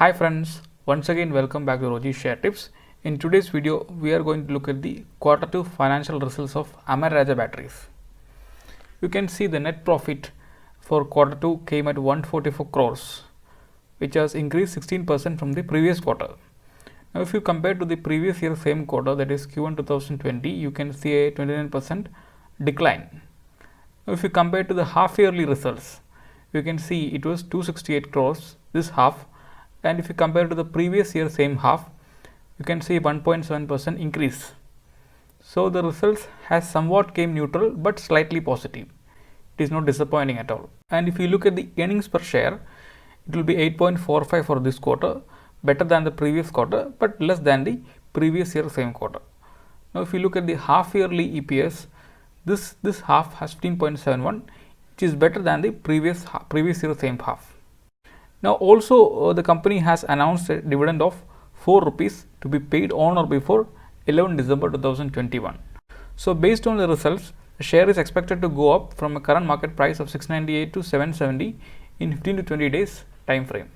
Hi friends, once again welcome back to Roji Share Tips. In today's video, we are going to look at the Q2 financial results of Amara batteries. You can see the net profit for Q2 came at 144 crores, which has increased 16% from the previous quarter. Now, if you compare to the previous year same quarter, that is Q1 2020, you can see a 29% decline. Now, if you compare to the half yearly results, you can see it was 268 crores this half, and if you compare to the previous year same half, you can see 1.7% increase. So the results has somewhat came neutral but slightly positive. It is not disappointing at all. And if you look at the earnings per share, it will be 8.45 for this quarter, better than the previous quarter but less than the previous year same quarter. Now if you look at the half yearly EPS, this half has 15.71, which is better than the previous year same half. Now also the company has announced a dividend of 4 rupees to be paid on or before 11 December 2021. So based on the results, the share is expected to go up from a current market price of 698 to 770 in 15 to 20 days time frame.